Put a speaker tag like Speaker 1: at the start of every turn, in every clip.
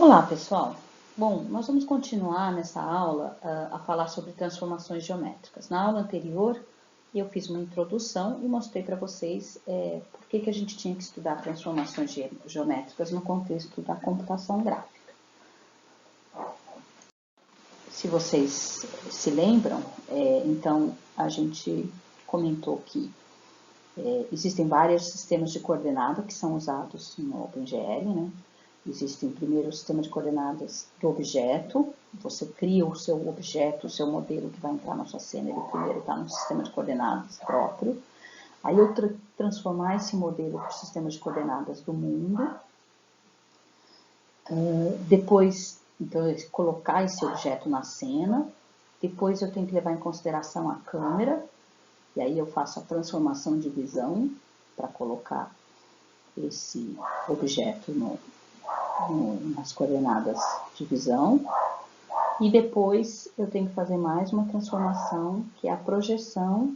Speaker 1: Olá, pessoal! Bom, nós vamos continuar nessa aula a falar sobre transformações geométricas. Na aula anterior, eu fiz uma introdução e mostrei para vocês por que a gente tinha que estudar transformações geométricas no contexto da computação gráfica. Se vocês se lembram, então a gente comentou que existem vários sistemas de coordenada que são usados no OpenGL, né? Existem primeiro o sistema de coordenadas do objeto, você cria o seu objeto, o seu modelo que vai entrar na sua cena, ele primeiro está no sistema de coordenadas próprio. Aí eu transformar esse modelo para o sistema de coordenadas do mundo. Depois, então, eu colocar esse objeto na cena. Depois eu tenho que levar em consideração a câmera, e aí eu faço a transformação de visão para colocar esse objeto nas coordenadas de visão. E depois eu tenho que fazer mais uma transformação, que é a projeção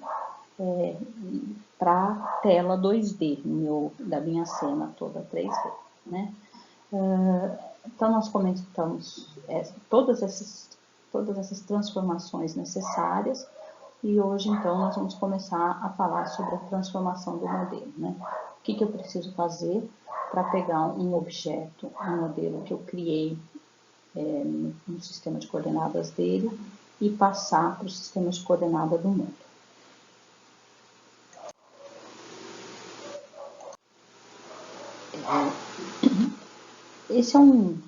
Speaker 1: para a tela 2D da minha cena toda 3D, né? Então, nós comentamos todas essas transformações necessárias, e hoje, então, nós vamos começar a falar sobre a transformação do modelo, né? O que eu preciso fazer para pegar um objeto, um modelo que eu criei no sistema de coordenadas dele e passar para o sistema de coordenadas do mundo. Esse é um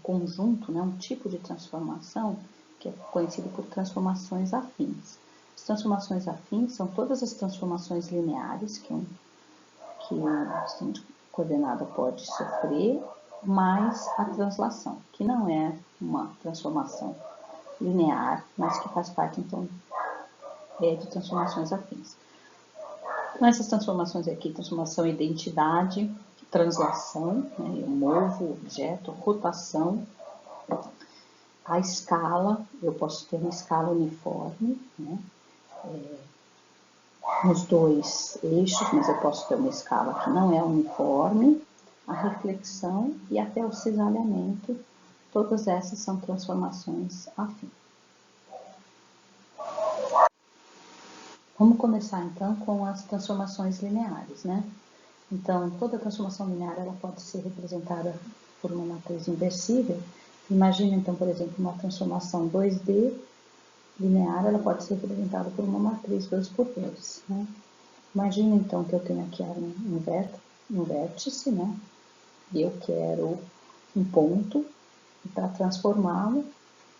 Speaker 1: conjunto, né, um tipo de transformação que é conhecido por transformações afins. As transformações afins são todas as transformações lineares que o sistema de coordenada pode sofrer, mais a translação, que não é uma transformação linear, mas que faz parte, então, de transformações afins. Então, essas transformações aqui, transformação identidade, translação, né, eu movo o objeto, rotação, a escala, eu posso ter uma escala uniforme, né, nos dois eixos, mas eu posso ter uma escala que não é uniforme, a reflexão e até o cisalhamento, todas essas são transformações afins. Vamos começar então com as transformações lineares, né? Então, toda transformação linear ela pode ser representada por uma matriz inversível. Imagina então, por exemplo, uma transformação 2D linear, ela pode ser representada por uma matriz 2x2, né? Imagina então que eu tenho aqui um vértice, né? E eu quero um ponto, e para transformá-lo,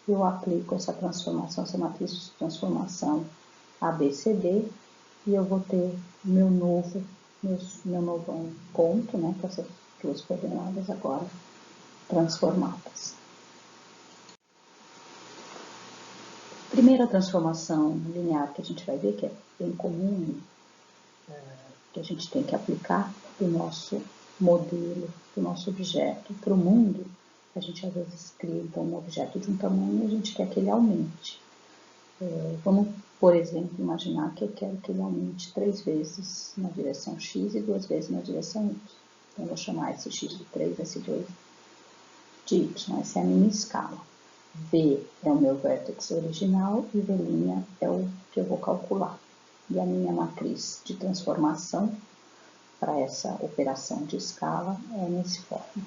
Speaker 1: eu aplico essa transformação, essa matriz de transformação ABCD, e eu vou ter meu novo ponto, né? Com essas duas coordenadas agora transformadas. Primeira transformação linear que a gente vai ver, que é bem comum, que a gente tem que aplicar do nosso modelo, do nosso objeto para o mundo. A gente às vezes cria então um objeto de um tamanho e a gente quer que ele aumente. Vamos, por exemplo, imaginar que eu quero que ele aumente 3 vezes na direção x e 2 vezes na direção y. Então, eu vou chamar esse x de 3, esse 2 de y. Essa é a minha escala. V é o meu vértex original e V' é o que eu vou calcular. E a minha matriz de transformação para essa operação de escala é nesse forma.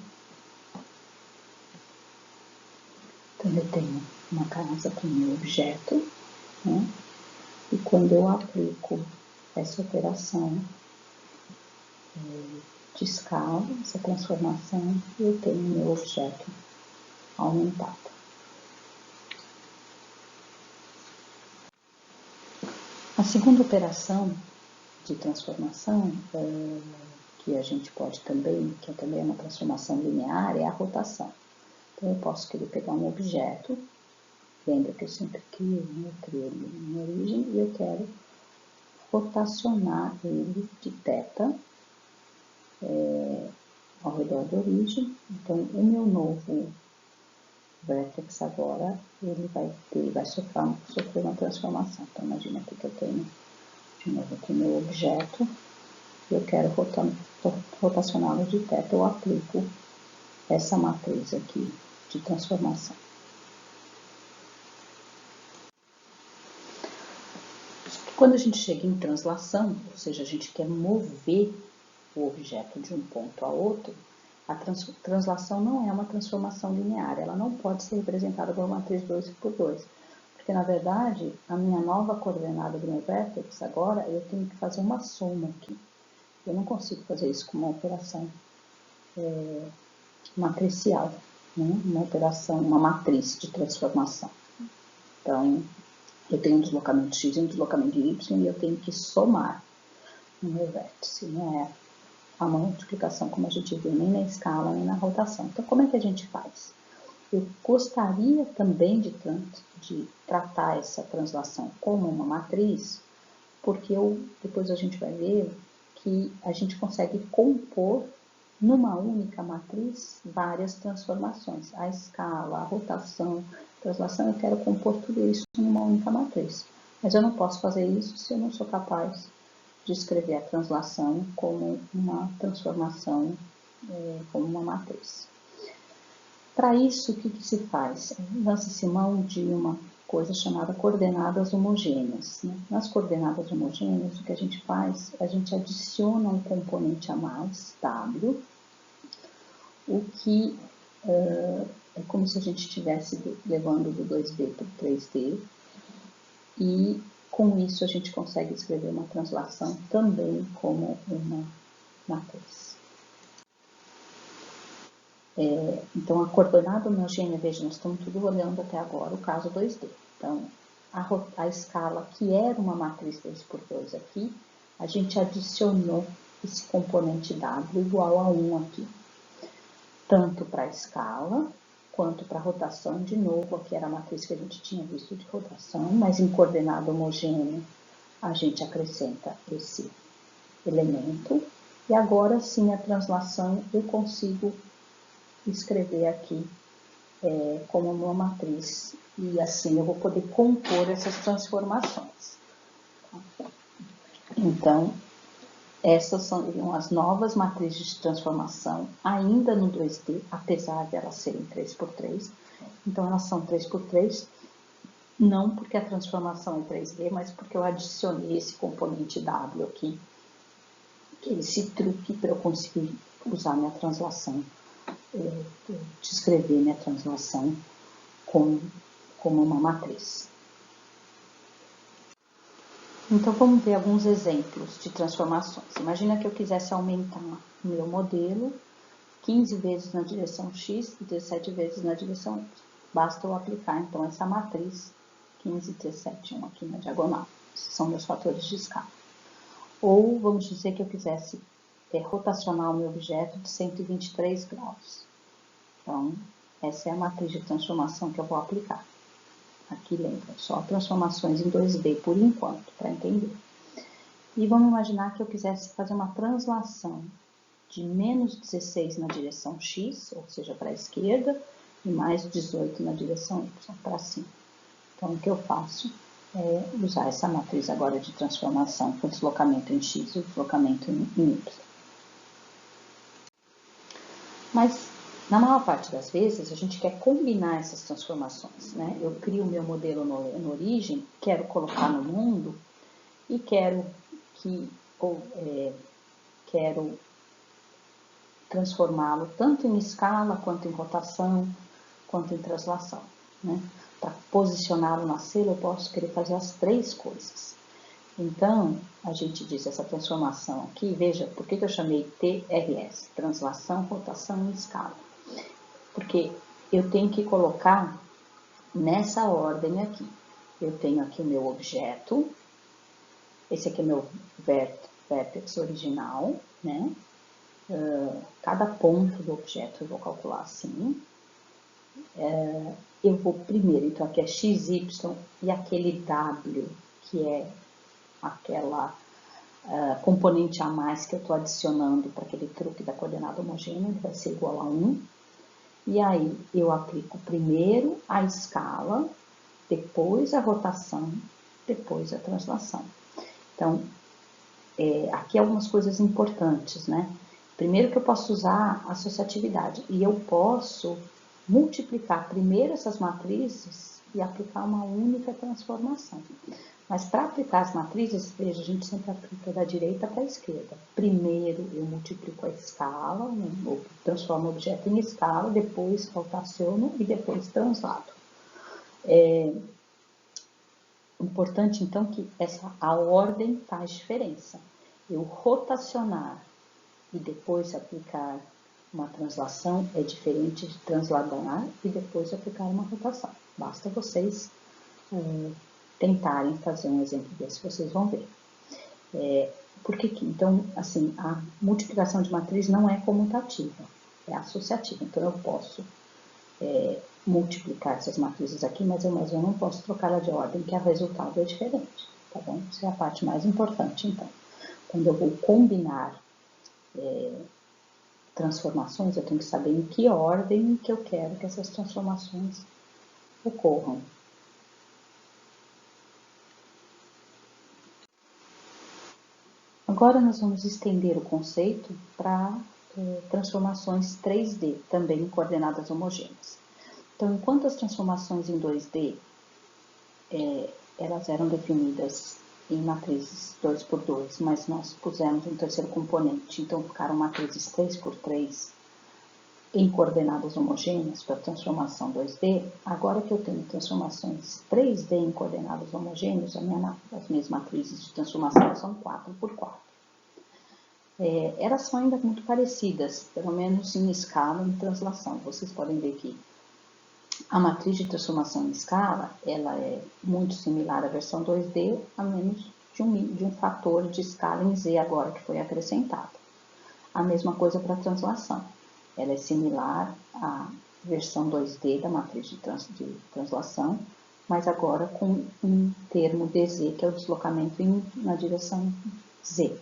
Speaker 1: Então, eu tenho uma casa com o meu objeto, né? E quando eu aplico essa operação de escala, essa transformação, eu tenho o meu objeto aumentado. A segunda operação de transformação, que a gente pode também, que também é uma transformação linear, é a rotação. Então, eu posso querer pegar um objeto, lembra que eu sempre crio, né? Eu crio ele na origem, e eu quero rotacionar ele de θ ao redor da origem. Então, o meu novo vértex agora, ele vai sofrer uma transformação. Então, imagina aqui que eu tenho, de novo, aqui meu objeto, e eu quero rotacioná-lo de θ, eu aplico essa matriz aqui de transformação. Quando a gente chega em translação, ou seja, a gente quer mover o objeto de um ponto a outro, a translação não é uma transformação linear, ela não pode ser representada por uma matriz 2x2, porque na verdade a minha nova coordenada do meu vértex agora eu tenho que fazer uma soma aqui. Eu não consigo fazer isso com uma operação matricial, né? Uma operação, uma matriz de transformação. Então, eu tenho um deslocamento x e um deslocamento de y e eu tenho que somar no meu vértice, não é a multiplicação como a gente viu nem na escala nem na rotação. Então, como é que a gente faz? Eu gostaria também de tratar essa translação como uma matriz, porque depois a gente vai ver que a gente consegue compor numa única matriz várias transformações. A escala, a rotação, a translação, eu quero compor tudo isso numa única matriz. Mas eu não posso fazer isso se eu não sou capaz de escrever a translação como uma transformação, como uma matriz. Para isso, o que se faz? Lança-se mão de uma coisa chamada coordenadas homogêneas, né? Nas coordenadas homogêneas, o que a gente faz? A gente adiciona um componente a mais, W, o que é como se a gente estivesse levando do 2D para o 3D, e com isso a gente consegue escrever uma translação também como uma matriz. Então, a coordenada homogênea, veja, nós estamos tudo olhando até agora o caso 2D. Então, a escala que era uma matriz 2x2 aqui, a gente adicionou esse componente W igual a 1 aqui. Tanto para a escala, quanto para a rotação, de novo, aqui era a matriz que a gente tinha visto de rotação, mas em coordenada homogênea, a gente acrescenta esse elemento. E agora sim, a translação eu consigo escrever aqui como uma matriz, e assim eu vou poder compor essas transformações. Então, essas são as novas matrizes de transformação, ainda no 2D, apesar de elas serem 3x3. Então, elas são 3x3, não porque a transformação é 3D, mas porque eu adicionei esse componente W aqui, que é esse truque para eu conseguir usar minha translação, descrever minha translação como uma matriz. Então, vamos ver alguns exemplos de transformações. Imagina que eu quisesse aumentar o meu modelo 15 vezes na direção x e 17 vezes na direção y. Basta eu aplicar, então, essa matriz 15, 17, 1 aqui na diagonal. Esses são meus fatores de escala. Ou, vamos dizer que eu quisesse rotacionar o meu objeto de 123 graus. Então, essa é a matriz de transformação que eu vou aplicar. Aqui lembra, só transformações em 2D por enquanto, para entender. E vamos imaginar que eu quisesse fazer uma translação de menos 16 na direção x, ou seja, para a esquerda, e mais 18 na direção y, para cima. Então, o que eu faço é usar essa matriz agora de transformação com deslocamento em x e deslocamento em y. Mas, na maior parte das vezes, a gente quer combinar essas transformações, né? Eu crio o meu modelo na origem, quero colocar no mundo e quero transformá-lo tanto em escala, quanto em rotação, quanto em translação, né? Para posicioná-lo na célula, eu posso querer fazer as três coisas. Então, a gente diz essa transformação aqui, veja, por que eu chamei TRS? Translação, rotação e escala. Porque eu tenho que colocar nessa ordem aqui. Eu tenho aqui o meu objeto, esse aqui é meu vértex original, né? Cada ponto do objeto eu vou calcular assim. Eu vou primeiro, então aqui é x, y e aquele w, que é aquela componente a mais que eu estou adicionando para aquele truque da coordenada homogênea, ele vai ser igual a 1. E aí, eu aplico primeiro a escala, depois a rotação, depois a translação. Então, aqui algumas coisas importantes, né? Primeiro que eu posso usar associatividade, e eu posso multiplicar primeiro essas matrizes e aplicar uma única transformação. Mas para aplicar as matrizes, veja, a gente sempre aplica da direita para a esquerda. Primeiro eu multiplico a escala, ou transformo o objeto em escala, depois rotaciono e depois translado. Importante, então, que a ordem faz diferença. Eu rotacionar e depois aplicar uma translação é diferente de transladar e depois aplicar uma rotação. Basta vocês tentarem fazer um exemplo desse, vocês vão ver. Então, assim, a multiplicação de matriz não é comutativa, é associativa. Então, eu posso multiplicar essas matrizes aqui, mas eu não posso trocá-la de ordem, que o resultado é diferente, tá bom? Essa é a parte mais importante, então. Quando eu vou combinar transformações, eu tenho que saber em que ordem que eu quero que essas transformações ocorram. Agora nós vamos estender o conceito para transformações 3D, também em coordenadas homogêneas. Então, enquanto as transformações em 2D, elas eram definidas em matrizes 2×2, mas nós pusemos um terceiro componente, então ficaram matrizes 3×3 em coordenadas homogêneas para transformação 2D. Agora que eu tenho transformações 3D em coordenadas homogêneas, as minhas matrizes de transformação são 4×4. Elas são ainda muito parecidas, pelo menos em escala e em translação. Vocês podem ver que a matriz de transformação em escala, ela é muito similar à versão 2D, a menos de um fator de escala em Z agora que foi acrescentado. A mesma coisa para a translação. Ela é similar à versão 2D da matriz de translação, mas agora com um termo dz, que é o deslocamento na direção Z.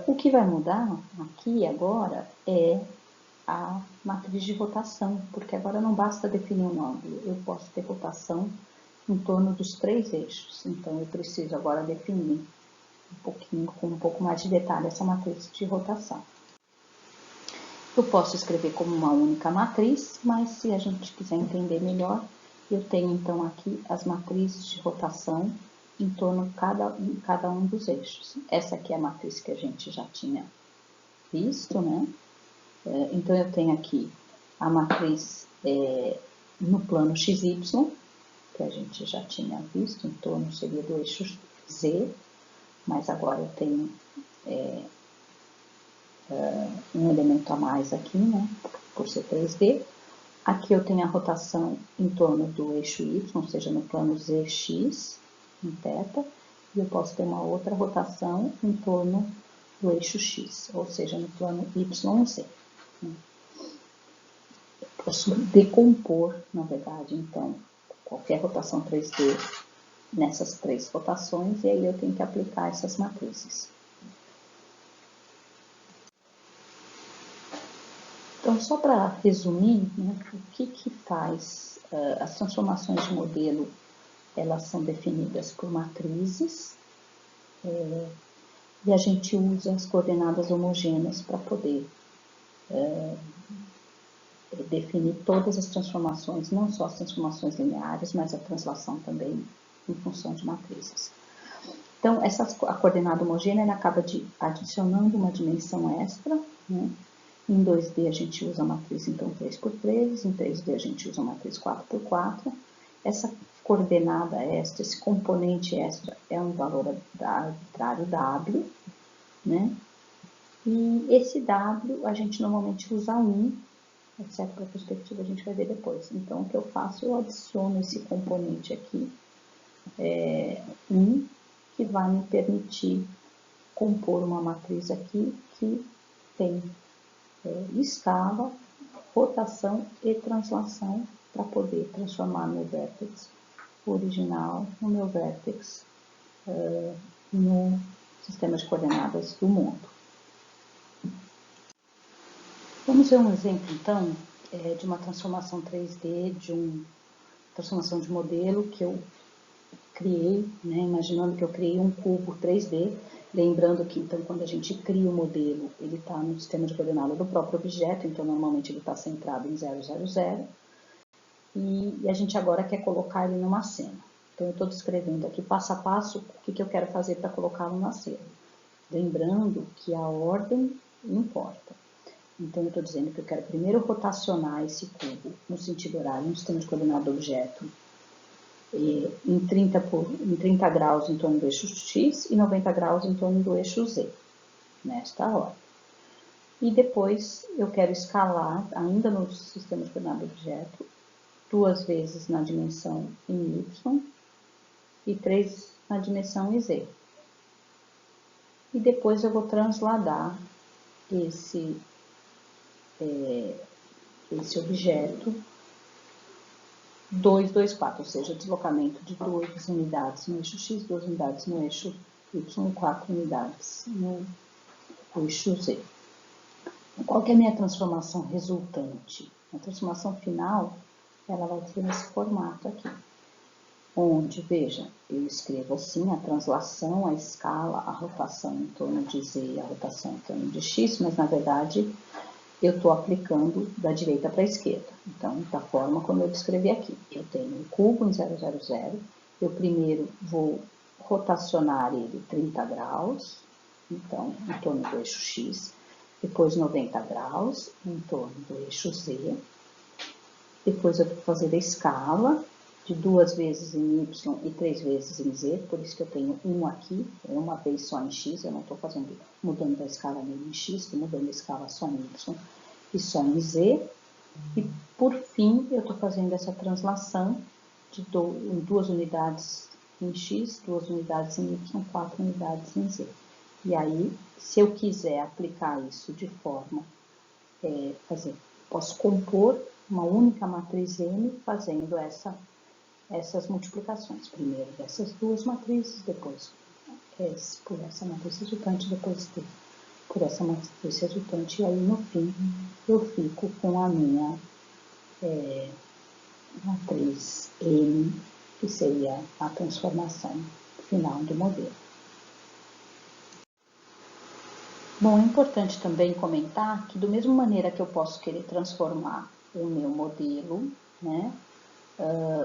Speaker 1: O que vai mudar aqui agora é a matriz de rotação, porque agora não basta definir um ângulo, eu posso ter rotação em torno dos 3 eixos. Então, eu preciso agora definir com um pouco mais de detalhe essa matriz de rotação. Eu posso escrever como uma única matriz, mas se a gente quiser entender melhor, eu tenho então aqui as matrizes de rotação em torno de cada um dos eixos. Essa aqui é a matriz que a gente já tinha visto, né? Então, eu tenho aqui a matriz no plano XY, que a gente já tinha visto, em torno seria do eixo Z, mas agora eu tenho um elemento a mais aqui, né, por ser 3D. Aqui eu tenho a rotação em torno do eixo Y, ou seja, no plano ZX, em θ, e eu posso ter uma outra rotação em torno do eixo X, ou seja, no plano YZ. Posso decompor, na verdade, então, qualquer rotação 3D nessas 3 rotações, e aí eu tenho que aplicar essas matrizes. Então, só para resumir, né, o que faz as transformações de modelo, elas são definidas por matrizes, e a gente usa as coordenadas homogêneas para poder definir todas as transformações, não só as transformações lineares, mas a translação também em função de matrizes. Então, a coordenada homogênea ela acaba adicionando uma dimensão extra, né? Em 2D a gente usa a matriz então 3×3, em 3D a gente usa a matriz 4×4. Essa coordenada extra, esse componente extra é um valor arbitrário W, né? E esse W a gente normalmente usa 1, exceto para a perspectiva a gente vai ver depois. Então, o que eu faço? Eu adiciono esse componente aqui, 1, que vai me permitir compor uma matriz aqui que tem escala, rotação e translação para poder transformar meu vértex original no meu vértex no sistema de coordenadas do mundo. Vamos ver um exemplo, então, de uma transformação 3D, de uma transformação de modelo que eu criei, né, imaginando que eu criei um cubo 3D, Lembrando que, então, quando a gente cria o modelo, ele está no sistema de coordenada do próprio objeto, então, normalmente ele está centrado em 0, 0, 0, e a gente agora quer colocar ele numa cena. Então, eu estou descrevendo aqui passo a passo o que eu quero fazer para colocá-lo na cena. Lembrando que a ordem importa. Então, eu estou dizendo que eu quero primeiro rotacionar esse cubo no sentido horário, no sistema de coordenada do objeto, em 30 graus em torno do eixo X e 90 graus em torno do eixo Z, nesta ordem. E depois eu quero escalar, ainda no sistema de coordenada do objeto, 2 vezes na dimensão em Y e 3 na dimensão em Z. E depois eu vou transladar esse objeto 2, 2, 4, ou seja, deslocamento de 2 unidades no eixo X, 2 unidades no eixo Y, 4 unidades no eixo Z. Qual que é a minha transformação resultante? A transformação final, ela vai ser nesse formato aqui, onde, veja, eu escrevo assim a translação, a escala, a rotação em torno de Z e a rotação em torno de X, mas na verdade eu estou aplicando da direita para a esquerda. Então, da forma como eu descrevi aqui. Eu tenho um cubo em 0, 0, 0. Eu primeiro vou rotacionar ele 30 graus, então, em torno do eixo X. Depois 90 graus, em torno do eixo Z. Depois eu vou fazer a escala de 2 vezes em Y e 3 vezes em Z, por isso que eu tenho um aqui, uma vez só em X, eu não estou mudando a escala nem em X, estou mudando a escala só em Y e só em Z. E por fim, eu estou fazendo essa translação de 2 unidades em X, 2 unidades em Y, 4 unidades em Z. E aí, se eu quiser aplicar isso de forma, posso compor uma única matriz M fazendo essas multiplicações. Primeiro dessas duas matrizes, depois por essa matriz resultante, depois por essa matriz resultante, e aí no fim eu fico com a minha matriz M, que seria a transformação final do modelo. Bom, é importante também comentar que, da mesma maneira que eu posso querer transformar o meu modelo, né,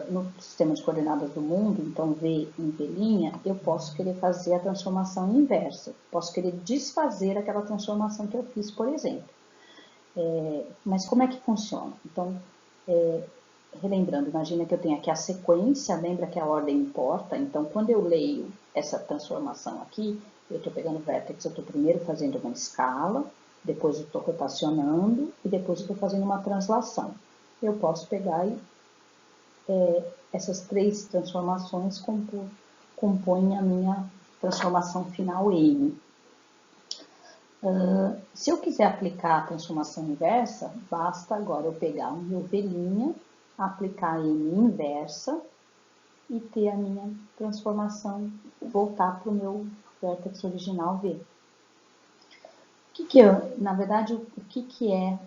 Speaker 1: no sistema de coordenadas do mundo, então V em V', eu posso querer fazer a transformação inversa. Posso querer desfazer aquela transformação que eu fiz, por exemplo. Mas como é que funciona? Então, relembrando, imagina que eu tenho aqui a sequência, lembra que a ordem importa? Então, quando eu leio essa transformação aqui, eu estou pegando o vértex, eu estou primeiro fazendo uma escala, depois eu estou rotacionando e depois eu estou fazendo uma translação. Eu posso pegar e essas 3 transformações compõem a minha transformação final M. Se eu quiser aplicar a transformação inversa, basta agora eu pegar o meu V', aplicar a M inversa e ter a minha transformação, voltar para o meu vértex original V. Na verdade, o que é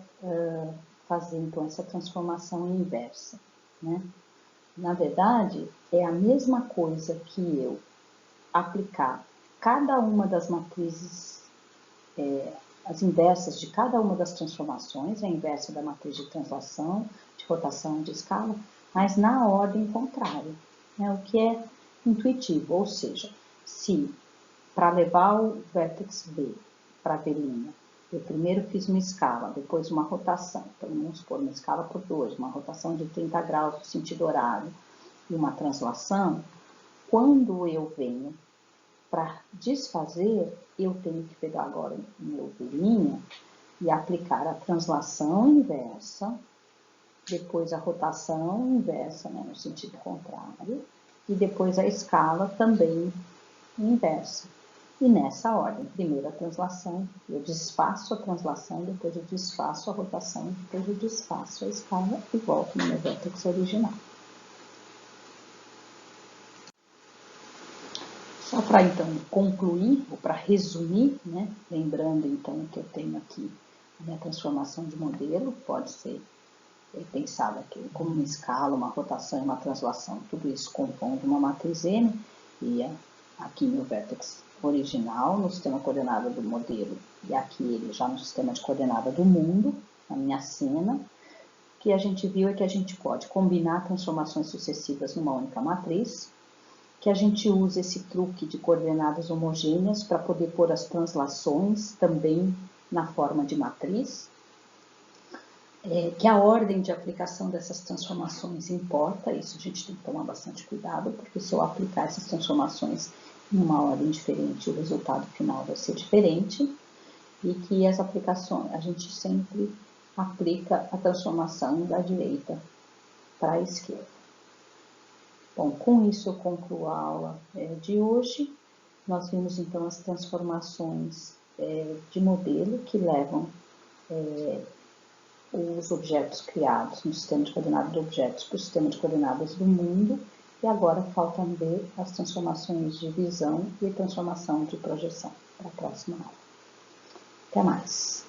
Speaker 1: fazer então essa transformação inversa, né? Na verdade, é a mesma coisa que eu aplicar cada uma das matrizes, as inversas de cada uma das transformações, a inversa da matriz de translação, de rotação, de escala, mas na ordem contrária, né? O que é intuitivo, ou seja, se para levar o vértex B para V', eu primeiro fiz uma escala, depois uma rotação, então vamos supor uma escala por 2, uma rotação de 30 graus no sentido horário e uma translação, quando eu venho para desfazer, eu tenho que pegar agora o meu V' e aplicar a translação inversa, depois a rotação inversa, né, no sentido contrário, e depois a escala também inversa. E nessa ordem, primeiro a translação, eu desfaço a translação, depois eu desfaço a rotação, depois eu desfaço a escala e volto no meu vértex original. Só para então concluir, ou para resumir, né, lembrando então que eu tenho aqui a minha transformação de modelo, pode ser pensada aqui como uma escala, uma rotação e uma translação, tudo isso compondo uma matriz M, e aqui meu vértex original, no sistema de coordenada do modelo, e aqui ele já no sistema de coordenada do mundo, na minha cena. O que a gente viu é que a gente pode combinar transformações sucessivas numa única matriz, que a gente usa esse truque de coordenadas homogêneas para poder pôr as translações também na forma de matriz, que a ordem de aplicação dessas transformações importa, isso a gente tem que tomar bastante cuidado, porque se eu aplicar essas transformações em uma ordem diferente, o resultado final vai ser diferente, e que as aplicações, a gente sempre aplica a transformação da direita para a esquerda. Bom, com isso eu concluo a aula de hoje. Nós vimos então as transformações de modelo que levam os objetos criados no sistema de coordenadas de objetos para o sistema de coordenadas do mundo, e agora faltam ver as transformações de visão e transformação de projeção para a próxima aula. Até mais!